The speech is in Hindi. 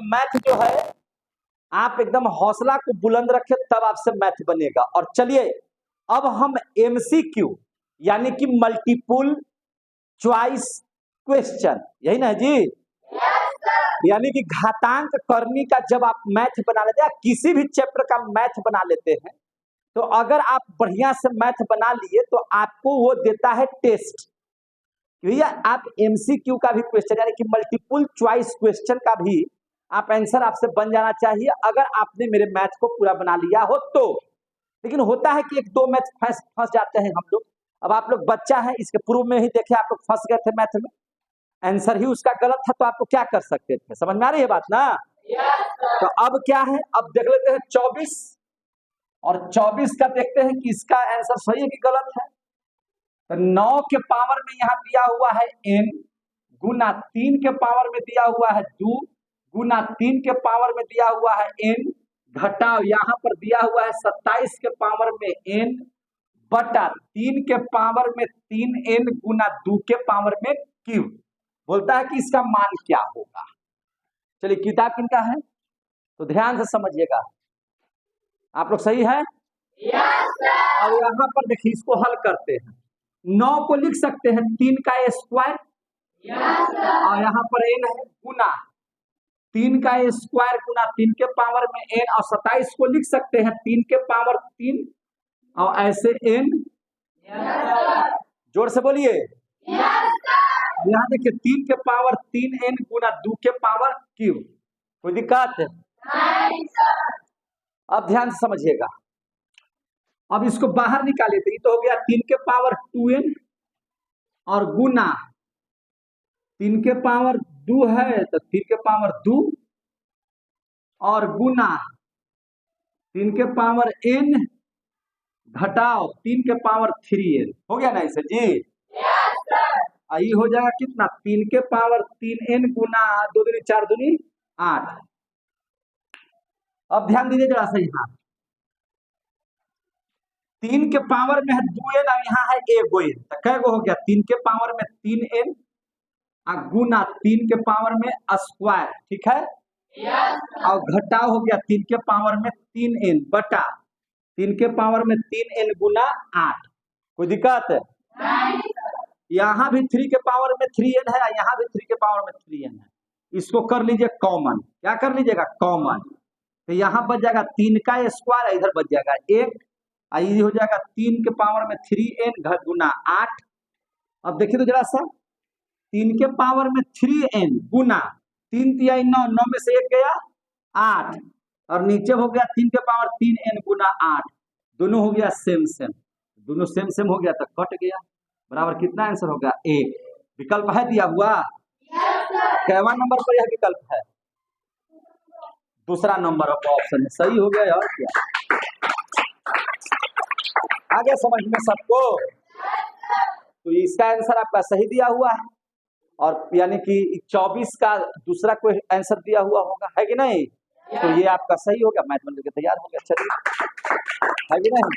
मैथ जो है आप एकदम हौसला को बुलंद रखें तब आपसे मैथ बनेगा। और चलिए अब हम एमसीक्यू यानी कि मल्टीपल चॉइस क्वेश्चन, यही ना जी? यानी कि घातांक करने का जब आप मैथ बना लेते हैं, किसी भी चैप्टर का मैथ बना लेते हैं, तो अगर आप बढ़िया से मैथ बना लिए तो आपको वो देता है टेस्ट। भैया आप एमसीक्यू का भी क्वेश्चन यानी कि मल्टीपल चॉइस क्वेश्चन का भी आप आंसर आपसे बन जाना चाहिए अगर आपने मेरे मैथ को पूरा बना लिया हो तो। लेकिन होता है कि एक दो मैथ फंस जाते हैं हम लोग। अब आप लोग बच्चा है, इसके पूर्व में ही देखे आप लोग फंस गए थे मैथ में, आंसर ही उसका गलत था, तो आपको क्या कर सकते थे? समझ में आ रही है बात ना? तो अब क्या है, अब देख लेते हैं 24 और 24 का देखते हैं कि इसका आंसर सही है कि गलत है। तो 9 के पावर में यहाँ दिया हुआ है n गुना 3 के पावर में दिया हुआ है 2 गुना 3 के पावर में दिया हुआ है n घटाओ यहाँ पर दिया हुआ है 27 के पावर में n बटा 3 के पावर में 3n गुना 2 के पावर में q। बोलता है कि इसका मान क्या होगा। चलिए किताब किनका है तो ध्यान से समझिएगा। आप लोग सही है? और यहाँ पर देखिए इसको हल करते हैं। 9 को लिख सकते हैं 3 का स्क्वायर और यहाँ पर n है गुना 3 का स्क्वायर गुना 3 के पावर में n और 27 को लिख सकते हैं 3 के पावर 3 और ऐसे n। जोर से बोलिए। यहाँ देखिए 3 के पावर 3n गुना 2 के पावर q। कोई दिक्कत है? अब ध्यान से समझिएगा। अब इसको बाहर निकाले तो ये तो हो गया 3 के पावर 2n और गुना 3 के पावर 2 है तो 3 के पावर 2 और गुना 3 के पावर n घटाओ 3 के पावर 3n। हो गया ना इसे जी? यही हो जाएगा कितना 3 के पावर 3n गुना 2 दूनी 4 दूनी 8। अब ध्यान दीजिए जरा सा, यहाँ 3 के पावर में है 2n और यहाँ है एगो n, तो कै गो हो गया 3 के पावर में 3n और गुना 3 के पावर में स्क्वायर, ठीक है? और घटाओ हो गया 3 के पावर में 3n बटा 3 के पावर में 3n गुना 8। कोई दिक्कत है? यहाँ भी 3 के पावर में 3n है, यहाँ भी 3 के पावर में 3n है। इसको कर लीजिए कॉमन। क्या कर लीजिएगा? कॉमन। तो यहाँ बच जाएगा 3 का स्क्वायर, इधर बच जाएगा 1, ये हो जाएगा 3 के पावर में 3n गुना 8। अब देखिए तो जरा सा 3 के पावर में 3n गुना 3 तिया 9, 9 में से 1 गया 8 और नीचे हो गया 3 के पावर 3n गुना 8। दोनों हो गया सेम सेम, दोनों सेम सेम हो गया तो कट गया। बराबर कितना आंसर हो गया? 1। विकल्प है दिया हुआ? कैवा नंबर पर यह विकल्प है? दूसरा नंबर ऑप्शन है, सही हो गया। और क्या आगे समझ में सबको? तो इसका आंसर आपका सही दिया हुआ है और यानी कि 24 का दूसरा कोई आंसर दिया हुआ होगा, है कि नहीं? तो ये आपका सही हो गया, मैथ बन के तैयार हो गया। चलिए, है कि नहीं?